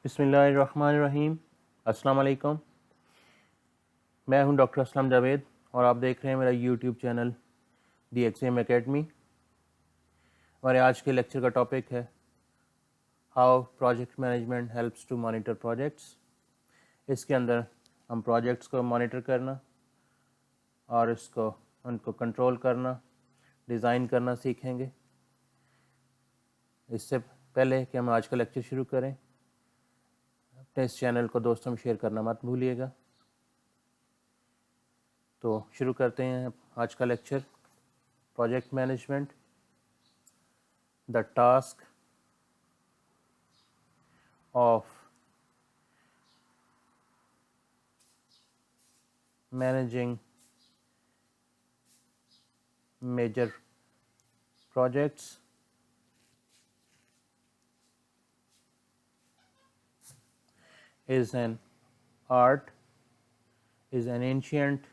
बिस्मिल्लाहिर्रहमानिर्रहीम। अस्सलाम वालेकुम। मैं हूं डॉक्टर असलम जावेद और आप देख रहे हैं मेरा YouTube channel the XM academy. हमारे आज के लेक्चर का टॉपिक है how project management helps to monitor projects. इसके अंदर हम प्रोजेक्ट्स को मॉनिटर करना और उनको कंट्रोल करना, डिज़ाइन करना सीखेंगे। इससे पहले कि हम आज का लेक्चर शुरू करें, अपने इस चैनल को दोस्तों में शेयर करना मत भूलिएगा। तो शुरू करते हैं आज का lecture. Project management, the task of managing major projects is an art, is an ancient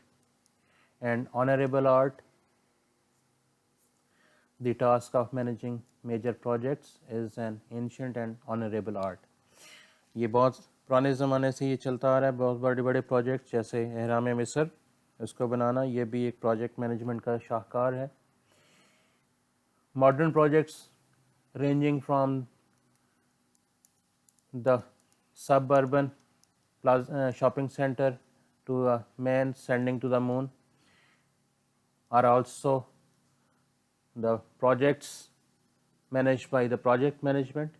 and honorable art. The task of managing major projects is an ancient and honorable art. ये बहुत पुराने ज़माने से ये चलता आ रहा है। बहुत बड़े बड़े प्रोजेक्ट जैसे एहराम मिस्र, इसको बनाना, ये भी एक प्रोजेक्ट मैनेजमेंट का शाहकार है। Modern projects ranging from the suburban shopping center to a man sending to the moon are also the projects managed by the project management.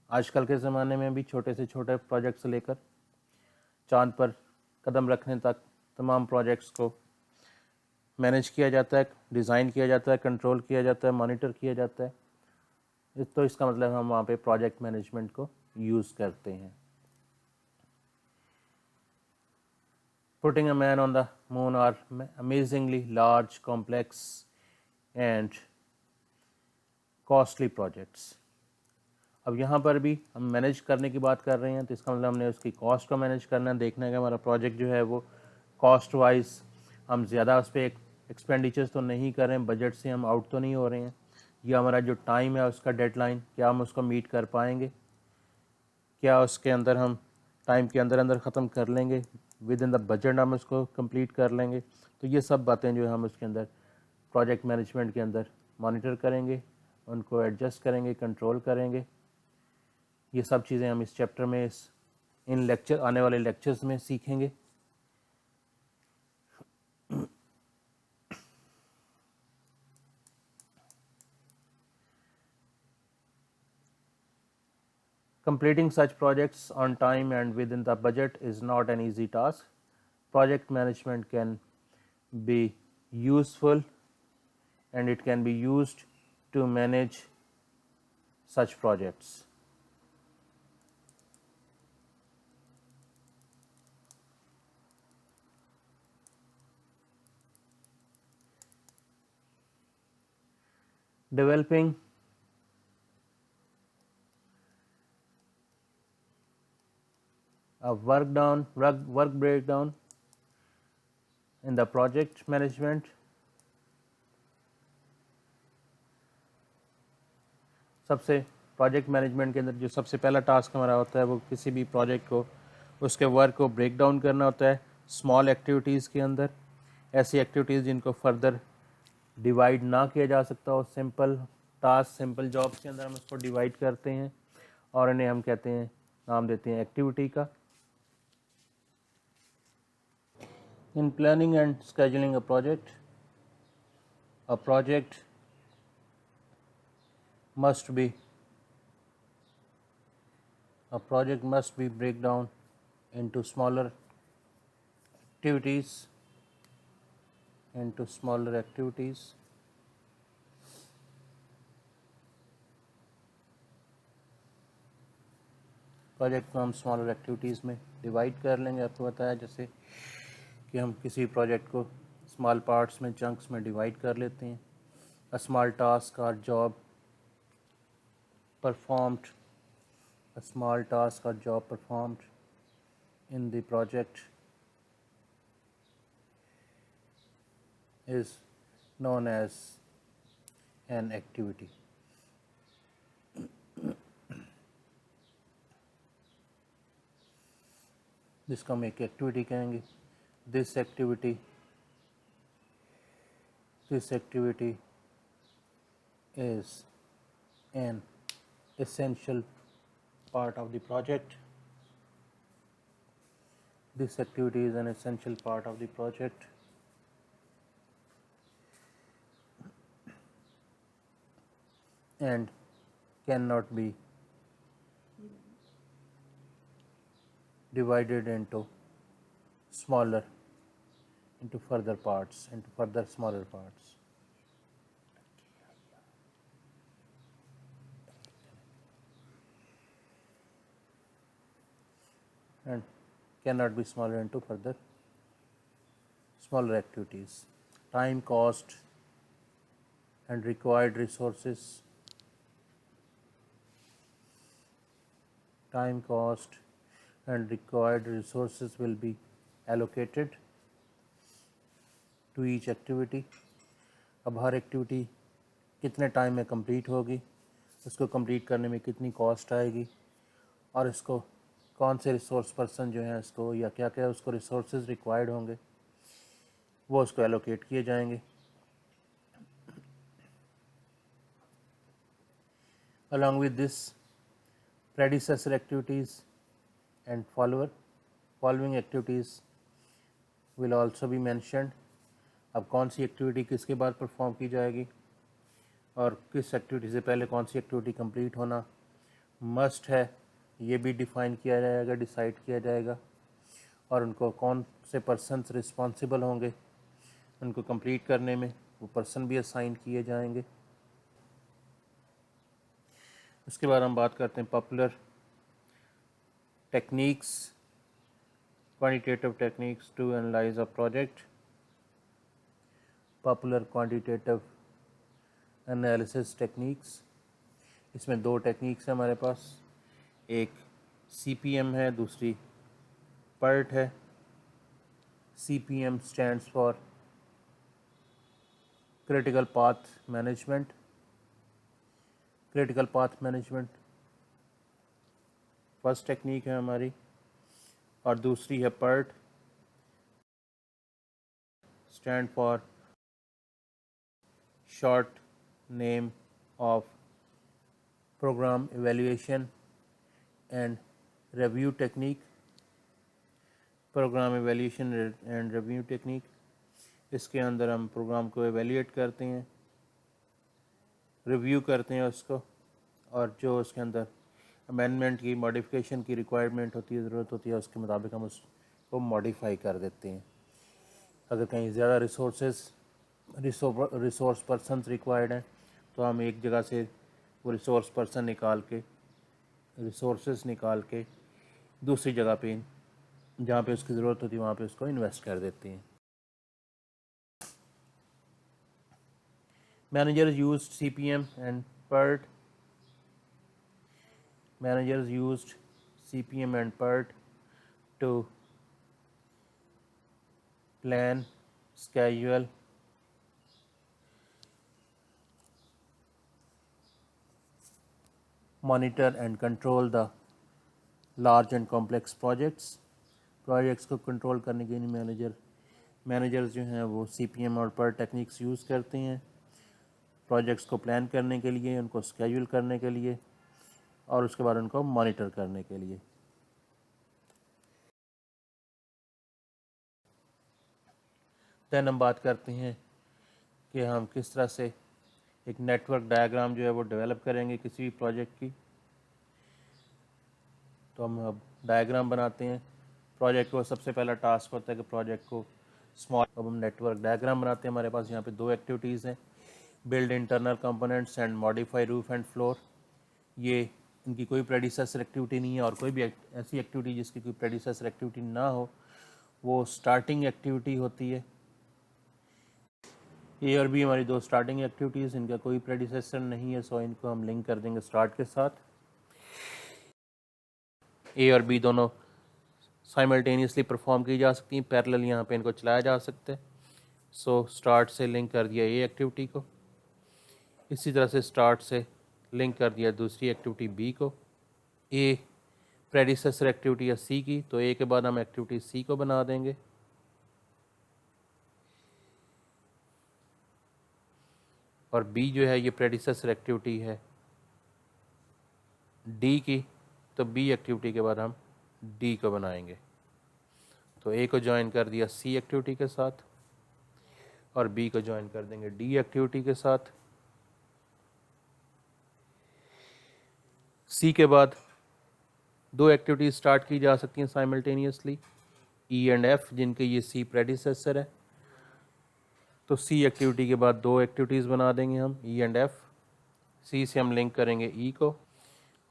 आजकल के ज़माने में भी छोटे से छोटे प्रोजेक्ट से लेकर चांद पर कदम रखने तक तमाम प्रोजेक्ट्स को मैनेज किया जाता है, डिज़ाइन किया जाता है, कंट्रोल किया जाता है, मॉनिटर किया जाता है। तो इसका मतलब हम वहाँ पे प्रोजेक्ट मैनेजमेंट को यूज़ करते हैं। Putting a man on the moon are amazingly large, complex and costly projects. अब यहाँ पर भी हम मैनेज करने की बात कर रहे हैं, तो इसका मतलब हमने उसकी कॉस्ट को मैनेज करना है, देखना है कि हमारा प्रोजेक्ट जो है वो कॉस्ट वाइज हम ज़्यादा उस पर एक्सपेंडिचर्स तो नहीं कर रहे हैं, बजट से हम आउट तो नहीं हो रहे हैं, या हमारा जो टाइम है उसका डेडलाइन क्या हम उसको मीट कर पाएंगे, क्या उसके अंदर हम टाइम के अंदर अंदर ख़त्म कर लेंगे, विद इन द बजट हम उसको कंप्लीट कर लेंगे। तो ये सब बातें जो हम उसके अंदर प्रोजेक्ट मैनेजमेंट के अंदर मॉनिटर करेंगे, उनको एडजस्ट करेंगे, कंट्रोल करेंगे। ये सब चीज़ें हम इस चैप्टर में इन लेक्चर आने वाले लेक्चर्स में सीखेंगे। Completing such projects on time and within the budget is not an easy task. Project management can be useful and it can be used to manage such projects. Developing a work breakdown in the project management. सबसे project management के अंदर जो सबसे पहला task हमारा होता है वो किसी भी प्रोजेक्ट को, उसके वर्क को ब्रेक डाउन करना होता है स्मॉल एक्टिविटीज़ के अंदर। ऐसी एक्टिविटीज़ जिनको फर्दर डिवाइड ना किया जा सकता हो, सिंपल टास्क, सिंपल जॉब्स के अंदर हम उसको डिवाइड करते हैं और इन्हें हम कहते हैं, नाम देते हैं एक्टिविटी का। In planning and scheduling a project must be break down into smaller activities. Project को हम स्मॉलर एक्टिविटीज़ में डिवाइड कर लेंगे। आपको बताया जैसे कि हम किसी प्रोजेक्ट को स्मॉल पार्ट्स में, चंक्स में डिवाइड कर लेते हैं। अ स्मॉल टास्क और job performed in the project is known as an activity. जिसको हम एक एक्टिविटी कहेंगे। This activity is an essential part of the project. This activity is an essential part of the project. And cannot be divided into further parts, into further smaller parts. And cannot be smaller into further smaller activities. Time, cost, and required resources. Time, cost, and required resources will be allocated to each activity. अब हर activity कितने time में complete होगी, उसको complete करने में कितनी cost आएगी, और इसको कौन से रिसोर्स पर्सन जो हैं इसको, या क्या क्या उसको रिसोर्सेज रिक्वायर्ड होंगे, वो उसको एलोकेट किए जाएंगे। Along with this, predecessor activities and following activities will also be mentioned. अब कौन सी एक्टिविटी किसके बाद परफॉर्म की जाएगी और किस एक्टिविटी से पहले कौन सी एक्टिविटी कंप्लीट होना मस्ट है, ये भी डिफ़ाइन किया जाएगा, डिसाइड किया जाएगा। और उनको कौन से पर्सन्स रिस्पॉन्सिबल होंगे उनको कंप्लीट करने में, वो पर्सन भी असाइन किए जाएंगे। उसके बाद हम बात करते हैं popular techniques, quantitative techniques to analyse a project. Popular quantitative analysis techniques, इसमें दो टेक्निक्स हैं हमारे पास, एक CPM है, दूसरी PERT है। CPM stands for critical path management. Critical path management first technique है हमारी, और दूसरी है PERT, stand for short name of program evaluation and review technique. Program evaluation and review technique, इसके अंदर हम प्रोग्राम को एवेल्यूएट करते हैं, रिव्यू करते हैं उसको, और जो उसके अंदर अमेंडमेंट की, मॉडिफिकेशन की रिक्वायरमेंट होती है, ज़रूरत होती है, उसके मुताबिक हम उसको मॉडिफाई कर देते हैं। अगर कहीं ज़्यादा रिसोर्स पर्सनस रिक्वायर्ड हैं तो हम एक जगह से वो रिसोर्स पर्सन निकाल के, रिसोर्सेज निकाल के दूसरी जगह पे जहाँ पे उसकी ज़रूरत होती है वहाँ पे उसको इन्वेस्ट कर देते हैं। Managers used CPM and PERT. Managers used CPM and PERT to plan, schedule, monitor and control the large and complex projects. Projects को कंट्रोल करने के लिए मैनेजर्स जो हैं वो CPM और PERT टेक्निक्स यूज़ करते हैं, प्रोजेक्ट्स को प्लान करने के लिए, उनको स्केड्यूल करने के लिए, और उसके बाद उनको मॉनिटर करने के लिए। दैन हम बात करते हैं कि हम किस तरह से एक नेटवर्क डायग्राम जो है वो डेवलप करेंगे किसी भी प्रोजेक्ट की। तो हम अब डायग्राम बनाते हैं। प्रोजेक्ट को सबसे पहला टास्क होता है कि प्रोजेक्ट को स्मॉल, अब हम नेटवर्क डायग्राम बनाते हैं। हमारे पास यहाँ पे दो एक्टिविटीज़ हैं, build internal components and modify roof and floor. ये इनकी कोई प्रेडिसेसर एक्टिविटी नहीं है, और कोई भी ऐसी एक्टिविटी जिसकी कोई प्रेडिसेसर एक्टिविटी ना हो वो स्टार्टिंग एक्टिविटी होती है। ए और बी हमारी दो स्टार्टिंग एक्टिविटीज़, इनका कोई प्रेडिसेसर नहीं है, सो इनको हम लिंक कर देंगे स्टार्ट के साथ। ए और बी दोनों साइमल्टेनियसली परफॉर्म की जा सकती हैं, पैरेलल यहाँ पे इनको चलाया जा सकता है। सो स्टार्ट से लिंक कर दिया ए एक्टिविटी को, इसी तरह से स्टार्ट से लिंक कर दिया दूसरी एक्टिविटी बी को। ए प्रेडिसेसर एक्टिविटी है सी की, तो ए के बाद हम एक्टिविटी सी को बना देंगे। और बी जो है ये प्रेडिसेसर एक्टिविटी है डी की, तो बी एक्टिविटी के बाद हम डी को बनाएंगे। तो ए को ज्वाइन कर दिया सी एक्टिविटी के साथ और बी को ज्वाइन कर देंगे डी एक्टिविटी के साथ। सी के बाद दो एक्टिविटीज स्टार्ट की जा सकती हैं साइमल्टेनियसली, ई एंड एफ, जिनके ये सी प्रेडिसेसर है। तो सी एक्टिविटी के बाद दो एक्टिविटीज़ बना देंगे हम, ई एंड एफ। सी से हम लिंक करेंगे ई को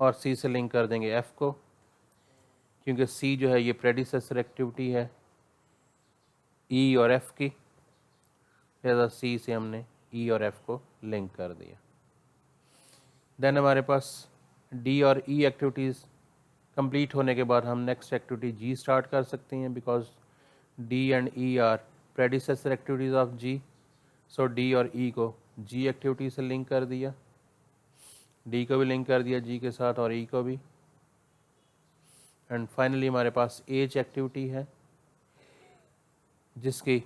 और सी से लिंक कर देंगे एफ को, क्योंकि सी जो है ये प्रेडिसेसर एक्टिविटी है ई और एफ की, लिहाजा सी से हमने ई और एफ को लिंक कर दिया। देन हमारे पास डी और ई एक्टिविटीज़ कंप्लीट होने के बाद हम नेक्स्ट एक्टिविटी जी स्टार्ट कर सकते हैं, because D and E are predecessor activities of G. So D और ई को जी एक्टिविटी से लिंक कर दिया, डी को भी लिंक कर दिया जी के साथ और ई को भी। एंड फाइनली हमारे पास एच एक्टिविटी है जिसकी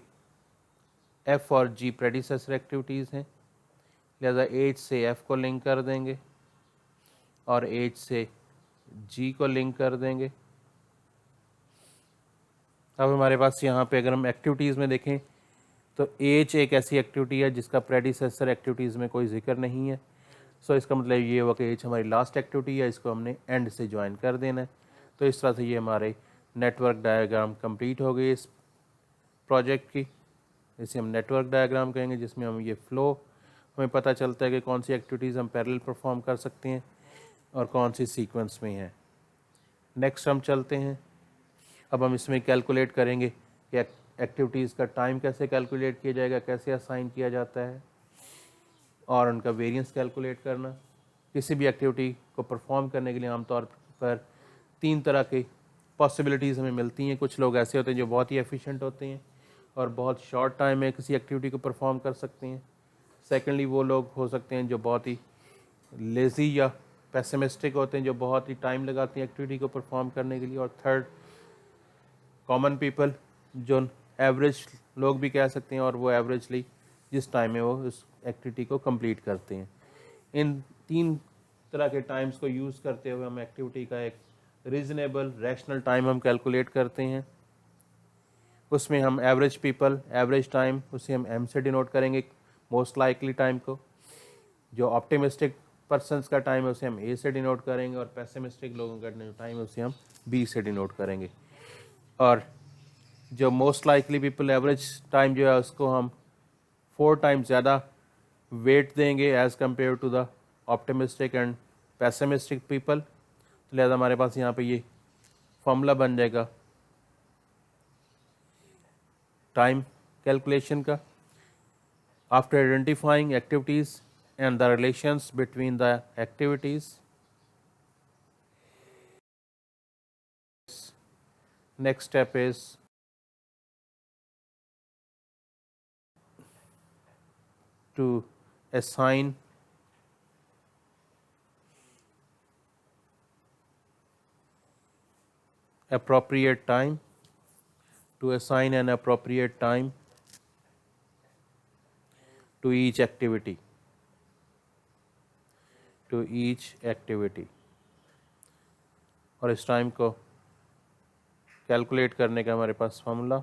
एफ और जी प्रेडिसेसर एक्टिविटीज़ हैं, लिहाजा एच से एफ को लिंक कर देंगे और एच से जी को लिंक कर देंगे। अब हमारे पास यहाँ पे अगर हम एक्टिविटीज़ में देखें तो एच एक ऐसी एक्टिविटी है जिसका प्रेडिसेसर एक्टिविटीज़ में कोई जिक्र नहीं है। सो इसका मतलब ये हुआ कि एच हमारी लास्ट एक्टिविटी है, इसको हमने एंड से ज्वाइन कर देना है। तो इस तरह से ये हमारे नेटवर्क डायग्राम कंप्लीट हो गई इस प्रोजेक्ट की। इसे हम नेटवर्क डायग्राम कहेंगे, जिसमें हम ये फ़्लो हमें पता चलता है कि कौन सी एक्टिविटीज़ हम पैरेलल परफॉर्म कर सकते हैं और कौन सी सीक्वेंस में है। नेक्स्ट हम चलते हैं, अब हम इसमें कैलकुलेट करेंगे कि एक्टिविटीज़ का टाइम कैसे कैलकुलेट किया जाएगा, कैसे असाइन किया जाता है और उनका वेरिएंस कैलकुलेट करना। किसी भी एक्टिविटी को परफॉर्म करने के लिए आमतौर पर तीन तरह की पॉसिबिलिटीज़ हमें मिलती हैं। कुछ लोग ऐसे होते हैं जो बहुत ही एफिशिएंट होते हैं और बहुत शॉर्ट टाइम में किसी एक्टिविटी को परफॉर्म कर सकते हैं। सेकेंडली वो लोग हो सकते हैं जो बहुत ही लेज़ी या पेसिमिस्टिक होते हैं, जो बहुत ही टाइम लगाते हैं एक्टिविटी को परफॉर्म करने के लिए। और थर्ड, कॉमन पीपल, जो एवरेज लोग भी कह सकते हैं, और वो एवरेजली जिस टाइम में वो उस एक्टिविटी को कंप्लीट करते हैं। इन तीन तरह के टाइम्स को यूज़ करते हुए हम एक्टिविटी का एक रीज़नेबल रैशनल टाइम हम कैलकुलेट करते हैं। उसमें हम एवरेज पीपल, एवरेज टाइम, उसे हम एम से डिनोट करेंगे, मोस्ट लाइकली टाइम को। जो ऑप्टिमिस्टिक पर्सनस का टाइम है उसे हम ए से डिनोट करेंगे और पेसिमिस्टिक लोगों का टाइम है उसे हम बी से डिनोट करेंगे। और जो most likely people average time जो है उसको हम 4 टाइम्स ज़्यादा वेट देंगे as compared to the optimistic and pessimistic people. तो लिहाजा हमारे पास यहाँ पे ये फॉर्मूला बन जाएगा टाइम कैलकुलेशन का। After identifying activities and the relations between the activities, next step is to assign appropriate time, to assign an appropriate time to each activity, to each activity। और इस टाइम को calculate करने का हमारे पास formula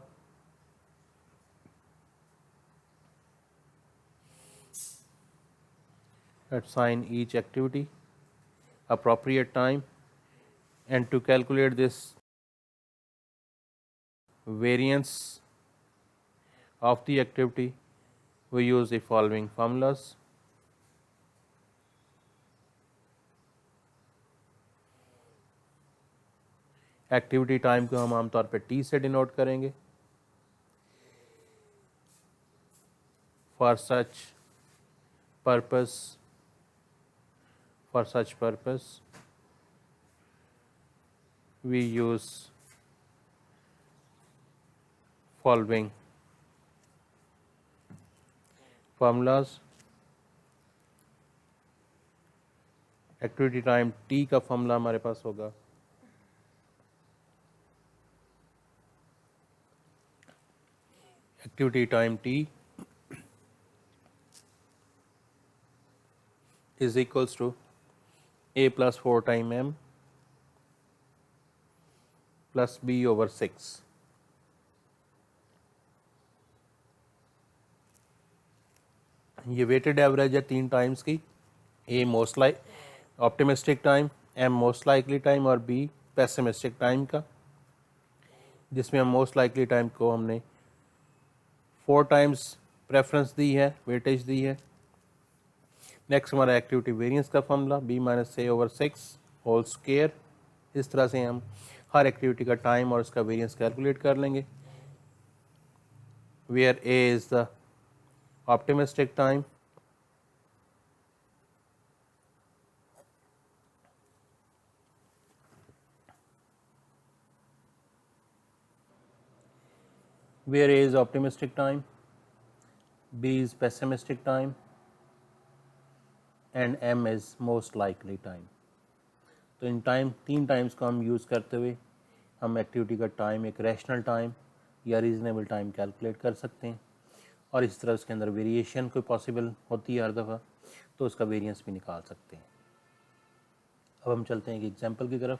assign each activity appropriate time, and to calculate this variance of the activity we use the following formulas। Activity time को हम आमतौर पर टी से डिनोट करेंगे। For such purpose we use following formulas। Activity time T का formula हमारे पास होगा activity time T is equals to A plus 4 time M plus B over 6. ये वेटेड एवरेज है 3 टाइम्स की, A most like optimistic time, M most likely time और B pessimistic time का, जिसमें हम मोस्ट लाइकली टाइम को हमने 4 times preference दी है, वेटेज दी है। नेक्स्ट हमारा एक्टिविटी वेरिएंस का फॉर्मूला B माइनस ए ओवर 6 होल स्क्वायर। इस तरह से हम हर एक्टिविटी का टाइम और उसका वेरिएंस कैलकुलेट कर लेंगे। Where A is the optimistic time, where A is optimistic time, B is pessimistic time and M is most likely time। तो इन तीन टाइम्स को हम यूज़ करते हुए हम एक्टिविटी का टाइम एक रैशनल टाइम या रीज़नेबल टाइम कैलकुलेट कर सकते हैं, और इस तरह उसके अंदर वेरिएशन कोई पॉसिबल होती है हर दफ़ा तो उसका वेरिएंस भी निकाल सकते हैं। अब हम चलते हैं एक एग्जांपल की तरफ।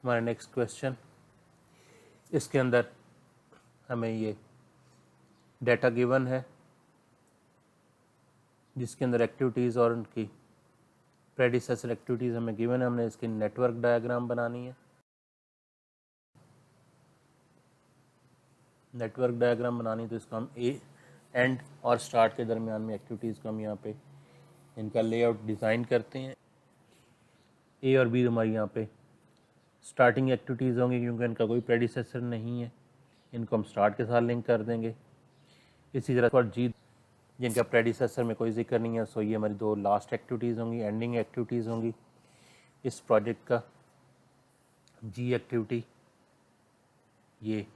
हमारा नेक्स्ट क्वेश्चन, इसके अंदर हमें ये डेटा गिवन है जिसके अंदर एक्टिविटीज़ और उनकी प्रेडिसेसर एक्टिविटीज़ हमें गिवन है। हमने इसकी नेटवर्क डायग्राम बनानी है। नेटवर्क डायग्राम बनानी तो इसका हम एंड और स्टार्ट के दरमियान में एक्टिविटीज़ को हम यहाँ पे इनका लेआउट डिज़ाइन करते हैं। A और B हमारी यहाँ पे स्टार्टिंग एक्टिविटीज़ होंगी क्योंकि इनका कोई प्रेडिसेसर नहीं है, इनको हम स्टार्ट के साथ लिंक कर देंगे। इसी तरह पर G जिनका प्रेडिसेसर में कोई जिक्र नहीं है, सो ये हमारी 2 लास्ट एक्टिविटीज़ होंगी, एंडिंग एक्टिविटीज़ होंगी इस प्रोजेक्ट का। G एक्टिविटी ये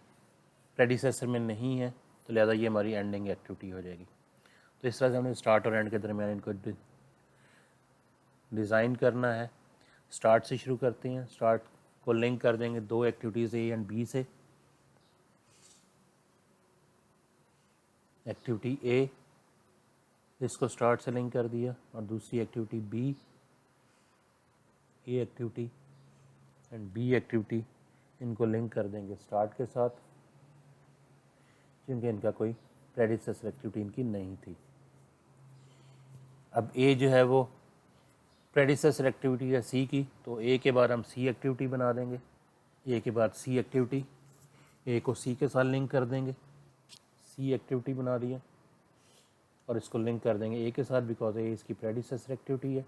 प्रेडिसेसर में नहीं है तो लिहाजा ये हमारी एंडिंग एक्टिविटी हो जाएगी। तो इस तरह से हमने स्टार्ट और एंड के दरमियान इनको डिज़ाइन करना है। स्टार्ट से शुरू करते हैं, स्टार्ट को लिंक कर देंगे 2 एक्टिविटीज़ A एंड B से। एक्टिविटी A इसको स्टार्ट से लिंक कर दिया और दूसरी activity B, A activity and B activity इनको लिंक कर देंगे स्टार्ट के साथ क्योंकि इनका कोई प्रेडिसेसर एक्टिविटी इनकी नहीं थी। अब A जो है वो प्रेडिसेसर एक्टिविटी है C की, तो A के बाद हम C एक्टिविटी बना देंगे। A के बाद C एक्टिविटी, A को C के साथ लिंक कर देंगे, C एक्टिविटी बना दिया और इसको लिंक कर देंगे A के साथ बिकॉज A इसकी प्रेडिसेसर एक्टिविटी है।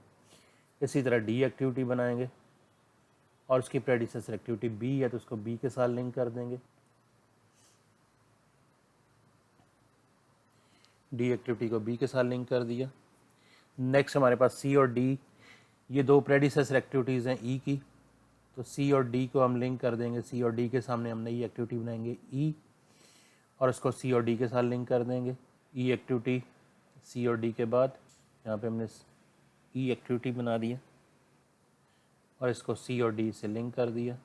इसी तरह D एक्टिविटी बनाएंगे और उसकी प्रेडिसेसर एक्टिविटी B है तो उसको B के साथ लिंक कर देंगे। D एक्टिविटी को B के साथ लिंक कर दिया। नेक्स्ट हमारे पास C और D ये 2 प्रेडिसेसर एक्टिविटीज़ हैं E की, तो C और D को हम लिंक कर देंगे। C और D के सामने हम नई एक्टिविटी बनाएंगे E और उसको C और D के साथ लिंक कर देंगे। E एक्टिविटी C और D के बाद यहाँ पे हमने E एक्टिविटी बना दिया और इसको C और D से लिंक कर दिया।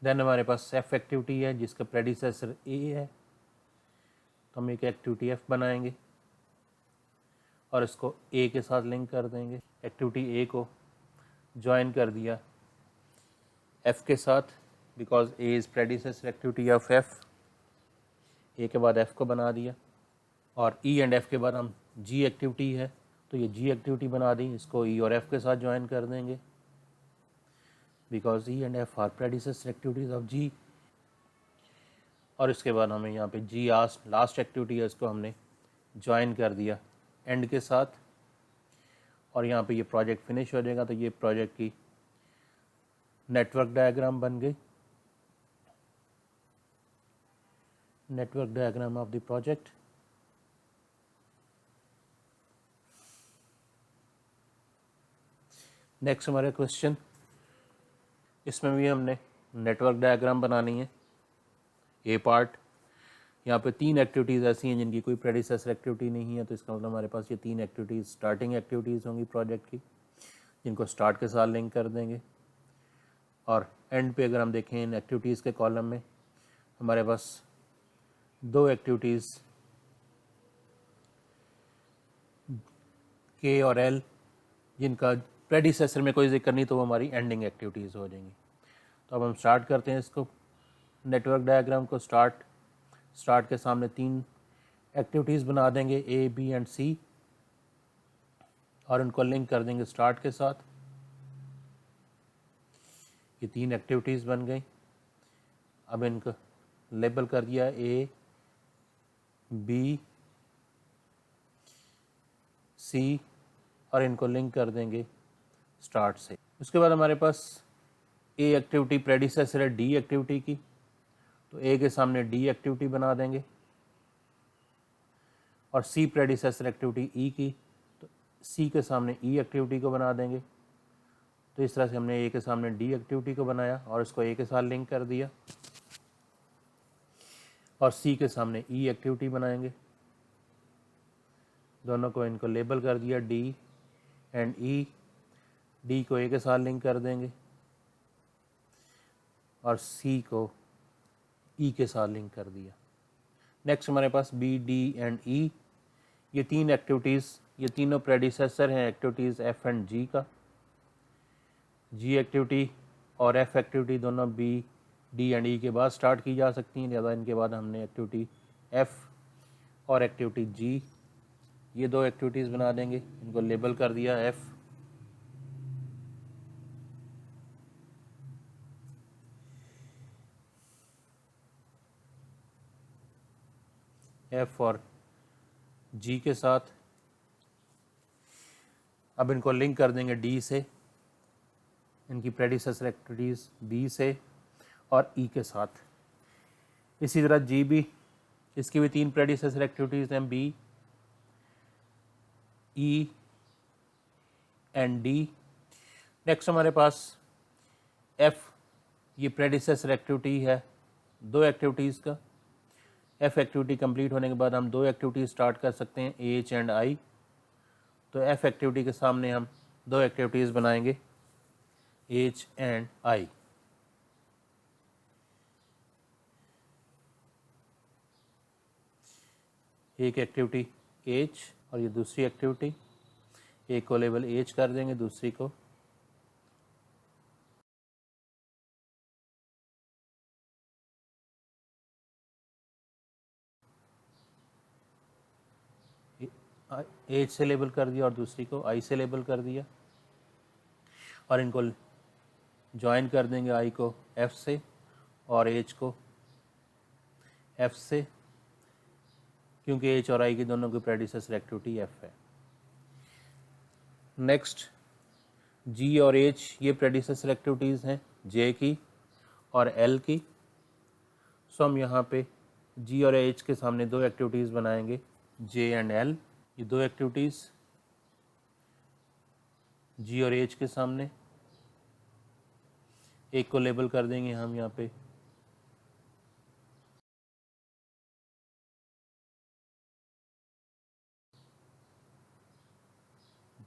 देन हमारे पास F एक्टिविटी है जिसका प्रेडिसेसर A है, तो हम एक एक्टिविटी F बनाएंगे और इसको A के साथ लिंक कर देंगे। एक्टिविटी A को ज्वाइन कर दिया F के साथ because A is predecessor activity of F। A के बाद F को बना दिया और E एंड F के बाद हम G एक्टिविटी है तो ये G एक्टिविटी बना दी, इसको E और F के साथ ज्वाइन कर देंगे because E and F are predecessor activities of G। और इसके बाद हमें यहाँ पे G लास्ट एक्टिविटी है, इसको हमने ज्वाइन कर दिया एंड के साथ और यहाँ पे ये प्रोजेक्ट फिनिश हो जाएगा। तो ये प्रोजेक्ट की नेटवर्क डायग्राम बन गई, network diagram of the project. Next हमारे क्वेश्चन, इसमें भी हमने नेटवर्क डायग्राम बनानी है। ए पार्ट, यहाँ पे 3 एक्टिविटीज़ ऐसी हैं जिनकी कोई प्रेडिसेसर एक्टिविटी नहीं है, तो इसका मतलब हमारे पास ये 3 एक्टिविटीज़ स्टार्टिंग एक्टिविटीज़ होंगी प्रोजेक्ट की, जिनको स्टार्ट के साथ लिंक कर देंगे। और एंड पे अगर हम देखें इन एक्टिविटीज़ के कॉलम में हमारे पास 2 एक्टिविटीज़ के और एल जिनका प्रेडिसेसर में कोई जिक्र नहीं, तो वो हमारी एंडिंग एक्टिविटीज़ हो जाएंगी। तो अब हम स्टार्ट करते हैं इसको नेटवर्क डायग्राम को। स्टार्ट के सामने 3 एक्टिविटीज़ बना देंगे ए, बी एंड सी और उनको लिंक कर देंगे स्टार्ट के साथ। ये 3 एक्टिविटीज़ बन गई। अब इनको लेबल कर दिया ए, बी, सी और इनको लिंक कर देंगे स्टार्ट से। उसके बाद हमारे पास ए एक्टिविटी प्रेडिसेसर है डी एक्टिविटी की, तो ए के सामने डी एक्टिविटी बना देंगे और सी प्रेडिसेसर एक्टिविटी ई की, तो सी के सामने ई एक्टिविटी को बना देंगे। तो इस तरह से हमने ए के सामने डी एक्टिविटी को बनाया और इसको ए के साथ लिंक कर दिया और सी के सामने ई एक्टिविटी बनाएंगे। दोनों को इनको लेबल कर दिया डी एंड ई। डी को ए के साथ लिंक कर देंगे और सी को ई के साथ लिंक कर दिया। नेक्स्ट हमारे पास बी, डी एंड ई, ये 3 एक्टिविटीज़, ये तीनों प्रेडिसेसर हैं एक्टिविटीज़ एफ एंड जी का। जी एक्टिविटी और एफ एक्टिविटी दोनों बी, डी एंड ई के बाद स्टार्ट की जा सकती हैं, ज़्यादा इनके बाद हमने एक्टिविटी एफ और एक्टिविटी जी, ये 2 एक्टिविटीज़ बना देंगे। इनको लेबल कर दिया एफ और जी के साथ। अब इनको लिंक कर देंगे डी से, इनकी प्रेडिसेसर एक्टिविटीज़ बी से और ई के साथ। इसी तरह जी भी, इसकी भी 3 प्रेडिसेसर एक्टिविटीज़ हैं B, E and D. Next हमारे पास एफ, ये प्रेडिसेसर एक्टिविटी है 2 एक्टिविटीज़ का। एफ एक्टिविटी कंप्लीट होने के बाद हम 2 एक्टिविटीज़ स्टार्ट कर सकते हैं एच एंड आई। तो एफ एक्टिविटी के सामने हम 2 एक्टिविटीज़ बनाएंगे एच एंड आई। एक एक्टिविटी एच और ये दूसरी एक्टिविटी, एक को लेबल एच कर देंगे, दूसरी को एच से लेबल कर दिया और दूसरी को आई से लेबल कर दिया और इनको ज्वाइन कर देंगे आई को एफ से और एच को एफ से, क्योंकि एच और आई की दोनों की प्रेडिसेसर एक्टिविटी एफ है। नेक्स्ट जी और एच, ये प्रेडिसेसर एक्टिविटीज़ हैं जे की और एल की। सो हम यहाँ पे जी और एच के सामने 2 एक्टिविटीज़ बनाएंगे जे एंड एल। ये 2 एक्टिविटीज़ जी और एच के सामने, एक को लेबल कर देंगे हम यहाँ पे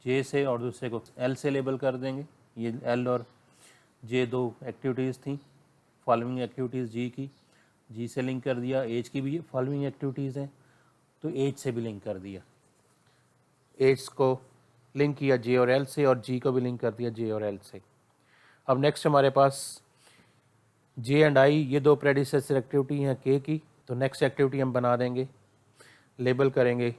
जे से और दूसरे को एल से लेबल कर देंगे। ये एल और जे 2 एक्टिविटीज़ थी, फॉलोइंग एक्टिविटीज़ जी की, जी से लिंक कर दिया। एच की भी फॉलोइंग एक्टिविटीज़ हैं तो एच से भी लिंक कर दिया। एच को लिंक किया जे और एल से और जी को भी लिंक कर दिया जे और एल से। अब नेक्स्ट हमारे पास जे एंड आई, ये 2 प्रेडिसेसर एक्टिविटी हैं के की। तो नेक्स्ट एक्टिविटी हम बना देंगे, लेबल करेंगे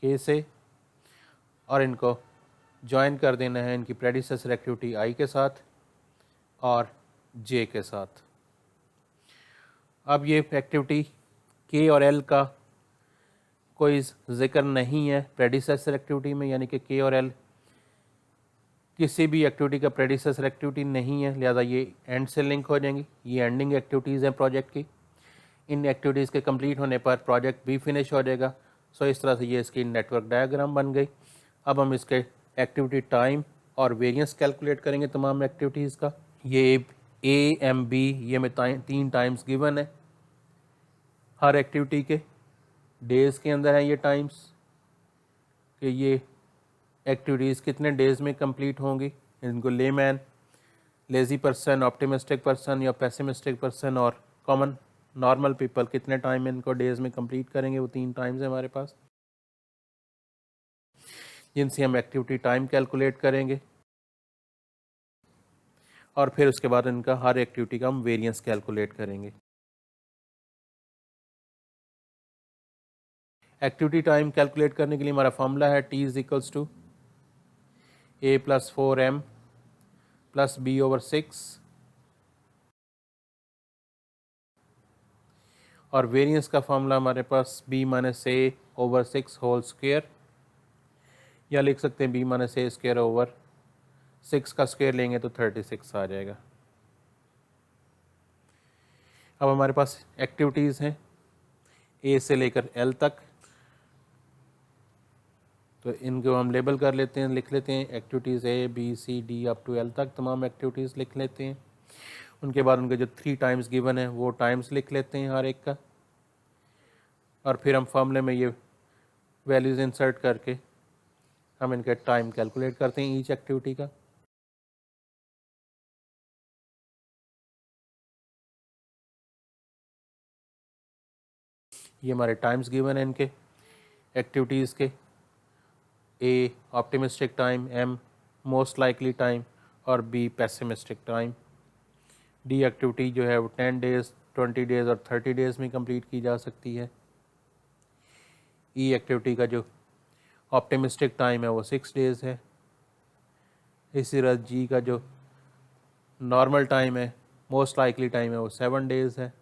के से और इनको ज्वाइन कर देना है इनकी प्रेडिसेसर एक्टिविटी आई के साथ और जे के साथ। अब ये एक्टिविटी के और एल का कोई जिक्र नहीं है प्रेडिसेसर एक्टिविटी में, यानी कि के और एल किसी भी एक्टिविटी का प्रेडिसेसर एक्टिविटी नहीं है, लिहाजा ये एंड से लिंक हो जाएंगी। ये एंडिंग एक्टिविटीज़ हैं प्रोजेक्ट की। इन एक्टिविटीज़ के कंप्लीट होने पर प्रोजेक्ट भी फिनिश हो जाएगा। सो इस तरह से ये इसकी नेटवर्क डायग्राम बन गई। अब हम इसके एक्टिविटी टाइम और वेरिएंस कैलकुलेट करेंगे तमाम एक्टिविटीज़ का। ये ए एम बी, ये में 3 टाइम्स गिवन है हर एक्टिविटी के। डेज़ के अंदर है ये टाइम्स कि ये एक्टिविटीज़ कितने डेज़ में कंप्लीट होंगी। इनको layman, lazy person, optimistic person या पेसिमिस्टिक पर्सन और कॉमन नॉर्मल पीपल कितने टाइम में इनको डेज़ में कंप्लीट करेंगे, वो 3 टाइम्स है हमारे पास जिनसे हम एक्टिविटी टाइम कैलकुलेट करेंगे और फिर उसके बाद इनका हर एक्टिविटी का हम वेरिएंस कैलकुलेट करेंगे। एक्टिविटी टाइम कैलकुलेट करने के लिए हमारा फॉर्मूला है T is equals to A + 4M + B/6 और वेरिएंस का फॉर्मूला हमारे पास B - A/6 होल स्क्वायर, या लिख सकते हैं B - A²/6 का स्क्वायर लेंगे तो 36 आ जाएगा। अब हमारे पास एक्टिविटीज़ हैं A से लेकर L तक, तो इनको हम लेबल कर लेते हैं, लिख लेते हैं activities A B C D up to L तक तमाम एक्टिविटीज़ लिख लेते हैं। उनके बाद उनके जो 3 टाइम्स गिवन है वो टाइम्स लिख लेते हैं हर एक का, और फिर हम फॉर्मूले में ये वैल्यूज़ इंसर्ट करके हम इनका टाइम कैलकुलेट करते हैं ईच एक्टिविटी का। ये हमारे टाइम्स गिवन है इनके एक्टिविटीज़ के, A optimistic time, M most likely time और B pessimistic time. D activity जो है वो 10 डेज़, 20 डेज़ और 30 डेज़ में कंप्लीट की जा सकती है। E एक्टिविटी का जो ऑप्टिमिस्टिक टाइम है वो 6 डेज़ है। इसी तरह G का जो नॉर्मल टाइम है, मोस्ट लाइकली टाइम है, वो 7 डेज़ है।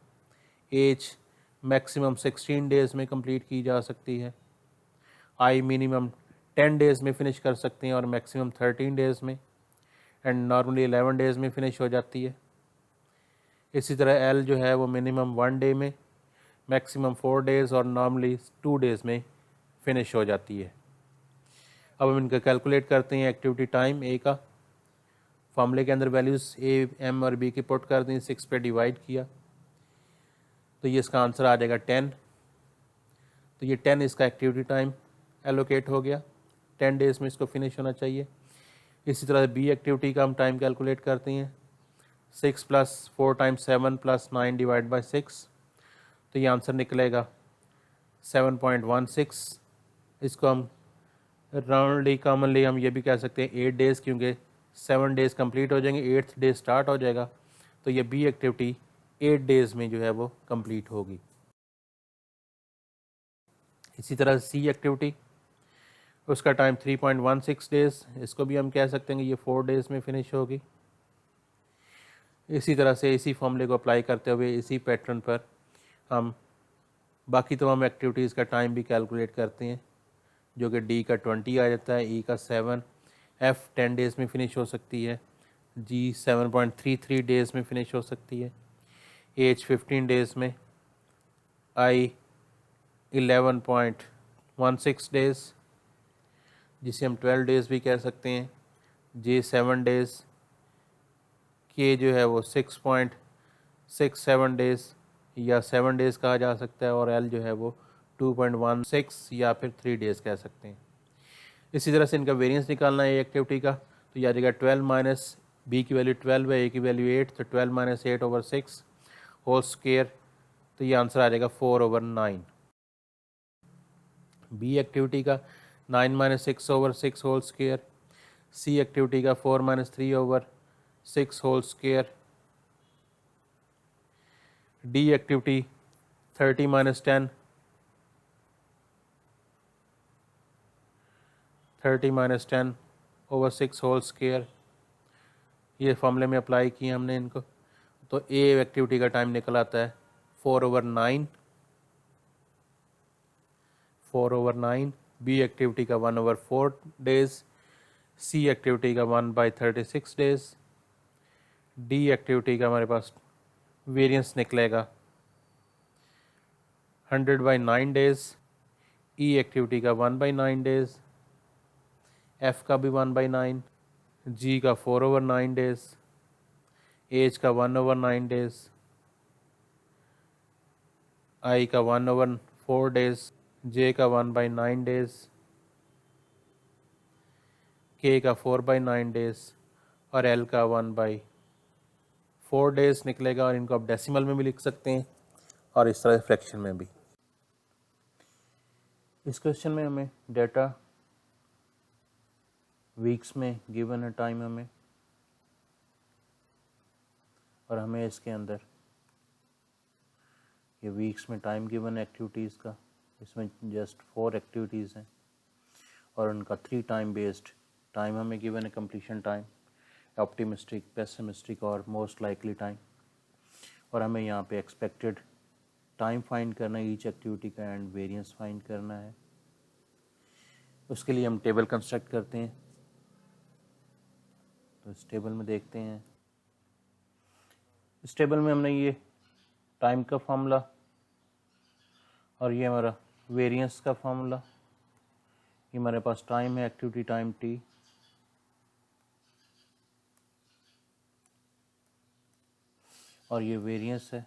H मैक्सिमम 16 डेज़ में कंप्लीट की जा सकती है। I मिनिमम 10 डेज़ में फ़िनिश कर सकते हैं और मैक्सिमम 13 डेज़ में, एंड नॉर्मली 11 डेज़ में फ़िनिश हो जाती है। इसी तरह L जो है वो मिनिमम 1 डे में, मैक्सिमम 4 डेज़ और नॉर्मली 2 डेज़ में फ़िनिश हो जाती है। अब हम इनका कैलकुलेट करते हैं एक्टिविटी टाइम A का। फॉर्मूले के अंदर वैल्यूज़ A, M और B की पुट कर दी, 6 पे डिवाइड किया तो ये इसका आंसर आ जाएगा 10। तो ये 10 इसका एक्टिविटी टाइम एलोकेट हो गया, 10 डेज़ में इसको फिनिश होना चाहिए। इसी तरह B एक्टिविटी का हम टाइम कैलकुलेट करते हैं, 6 + 4 × 7 + 9 / 6, तो ये आंसर निकलेगा 7.16। इसको हम राउंडली कॉमनली हम ये भी कह सकते हैं 8 डेज़, क्योंकि 7 डेज़ कंप्लीट हो जाएंगे, 8th डे स्टार्ट हो जाएगा, तो ये B एक्टिविटी 8 डेज़ में जो है वो कंप्लीट होगी। इसी तरह C एक्टिविटी, उसका टाइम 3.16 डेज़, इसको भी हम कह सकते हैं कि ये 4 डेज़ में फिनिश होगी। इसी तरह से इसी फॉर्मूले को अप्लाई करते हुए इसी पैटर्न पर हम बाकी तमाम एक्टिविटीज़ का टाइम भी कैलकुलेट करते हैं, जो कि D का 20 आ जाता है, E का 7, F 10 डेज़ में फ़िनिश हो सकती है, G 7.33 डेज़ में फ़िनिश हो सकती है, H 15 डेज़ में, I 11.16 डेज़ जिसे हम 12 डेज़ भी कह सकते हैं, J 7 डेज़, K जो है वो 6.67 डेज़ या 7 डेज़ कहा जा सकता है, और L जो है वो 2.16 या फिर 3 डेज़ कह सकते हैं। इसी तरह से इनका वेरिएंस निकालना है एक्टिविटी का, तो यह आ जाएगा 12 माइनस B की वैल्यू 12 है, A की वैल्यू 8, तो 12 - 8/6 होल स्क्वायर, तो ये आंसर आ जाएगा 4/9। B एक्टिविटी का 9 - 6/6 होल स्क्वायर, C एक्टिविटी का 4 - 3/6 whole square, D activity 30 - 10 30 - 10/6 whole square, ये फॉर्मूले में अप्लाई किए हमने इनको, तो A एक्टिविटी का टाइम निकल आता है 4/9, 4/9, B एक्टिविटी का 1/4 डेज़, C एक्टिविटी का 1/36 डेज़, D एक्टिविटी का हमारे पास वेरिएंस निकलेगा 100/9 डेज़, E एक्टिविटी का 1/9 डेज़, F का भी 1/9, G का 4/9 डेज़, H का 1/9 डेज़, I का 1/4 डेज़, J का 1/9 डेज, K का 4/9 डेज और L का 1/4 डेज निकलेगा। और इनको आप डेसिमल में भी लिख सकते हैं और इस तरह फ्रैक्शन में भी। इस क्वेश्चन में हमें डेटा वीक्स में गिवन है टाइम हमें, और हमें इसके अंदर ये वीक्स में टाइम गिवन है एक्टिविटीज़ का। इसमें जस्ट 4 एक्टिविटीज़ हैं और उनका 3 टाइम बेस्ड टाइम हमें गिवन है, कंप्लीशन टाइम, ऑप्टिमिस्टिक, पेसिमिस्टिक और मोस्ट लाइकली टाइम। और हमें यहाँ पे एक्सपेक्टेड टाइम फाइंड करना है ईच एक्टिविटी का एंड वेरिएंस फाइंड करना है। उसके लिए हम टेबल कंस्ट्रक्ट करते हैं। तो इस टेबल में देखते हैं, इस टेबल में हमने ये टाइम का फार्मूला और ये हमारा वेरिएंस का फार्मूला, ये हमारे पास टाइम है एक्टिविटी टाइम टी, और ये वेरिएंस है।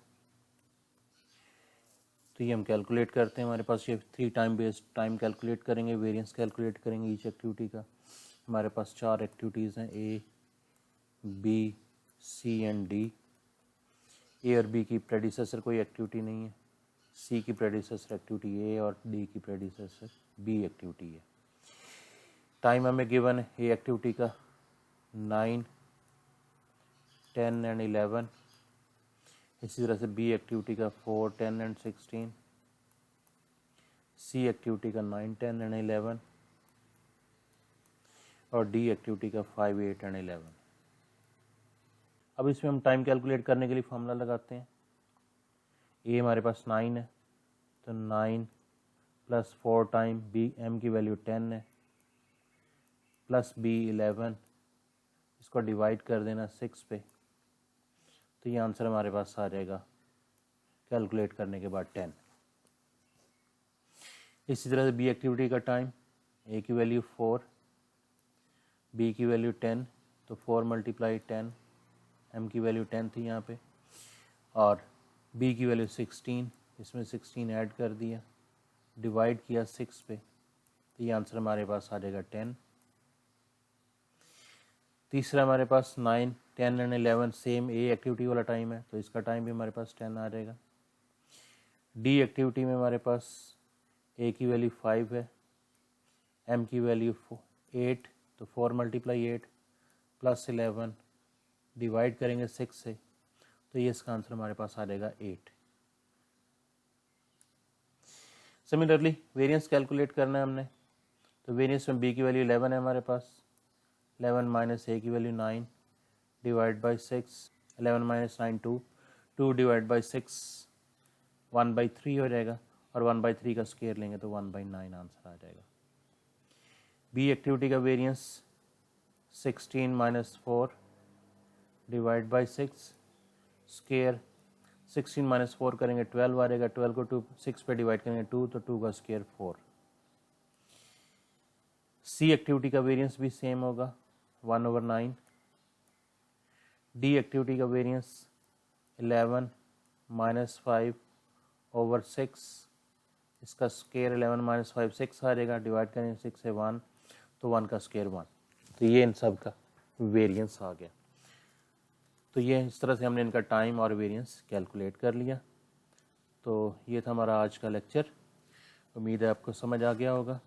तो ये हम कैलकुलेट करते हैं। हमारे पास ये 3 टाइम बेस्ड टाइम कैलकुलेट करेंगे, वेरिएंस कैलकुलेट करेंगे ईच एक्टिविटी का। हमारे पास 4 एक्टिविटीज़ हैं, ए, बी, सी एंड डी। ए और बी की प्रेडिसेसर कोई एक्टिविटी नहीं है, सी की प्रेडिसेसर एक्टिविटी ए और डी की प्रेडिसेसर बी एक्टिविटी है। टाइम हमें गिवन है ए एक्टिविटी का 9, 10 एंड 11। इसी तरह से बी एक्टिविटी का 4, 10 एंड 16, सी एक्टिविटी का 9, 10 एंड 11 और डी एक्टिविटी का 5, 8 एंड 11। अब इसमें हम टाइम कैलकुलेट करने के लिए फार्मूला लगाते हैं। ए हमारे पास 9 है, तो 9 प्लस 4 टाइम बी, एम की वैल्यू 10 है, प्लस बी 11, इसको डिवाइड कर देना 6 पे, तो ये आंसर हमारे पास आ जाएगा कैलकुलेट करने के बाद 10। इसी तरह से बी एक्टिविटी का टाइम, ए की वैल्यू 4, बी की वैल्यू 10, तो 4 मल्टीप्लाई 10, एम की वैल्यू 10 थी यहाँ पे, और बी की वैल्यू 16, इसमें 16 ऐड कर दिया, डिवाइड किया 6 पे, तो ये आंसर हमारे पास आ जाएगा 10। तीसरा हमारे पास 9, 10 एंड 11 सेम ए एक्टिविटी वाला टाइम है, तो इसका टाइम भी हमारे पास 10 आ जाएगा। डी एक्टिविटी में हमारे पास ए की वैल्यू 5 है, एम की वैल्यू 8, तो 4 मल्टीप्लाई 8 प्लस 11 डिवाइड करेंगे 6 से, तो ये इसका आंसर हमारे पास आ जाएगा 8। सिमिलरली वेरिएंस कैलकुलेट करना है हमने, तो वेरिएंस में बी की वैल्यू 11 है हमारे पास, 11 माइनस ए की value 9 divide by 6, 11 minus 9 2 divide by 6 1/3 हो जाएगा, और 1/3 का स्क्वायर लेंगे तो 1/9 आंसर आ जाएगा। बी एक्टिविटी का variance 16 minus 4 divide by 6 square, 16 minus 4 करेंगे 12 आ जाएगा, 12 को 6 पे डिवाइड करेंगे 2, तो 2 का स्क्वायर 4। सी एक्टिविटी का वेरिएंस भी सेम होगा 1/9। डी एक्टिविटी का वेरिएंस 11 माइनस 5 ओवर 6, इसका स्क्वायर 11 माइनस 5 6 आ जाएगा, डिवाइड करेंगे 6 से 1, तो 1 का स्क्वायर 1, तो ये इन सब का वेरिएंस आ गया। तो ये इस तरह से हमने इनका टाइम और वेरिएंस कैलकुलेट कर लिया। तो ये था हमारा आज का लेक्चर, उम्मीद है आपको समझ आ गया होगा।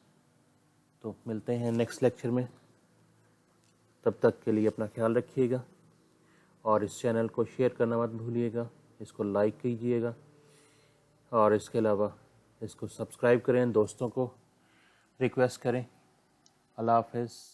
तो मिलते हैं नेक्स्ट लेक्चर में, तब तक के लिए अपना ख्याल रखिएगा और इस चैनल को शेयर करना मत भूलिएगा, इसको लाइक कीजिएगा और इसके अलावा इसको सब्सक्राइब करें, दोस्तों को रिक्वेस्ट करें। अल्लाह हाफ़िज़।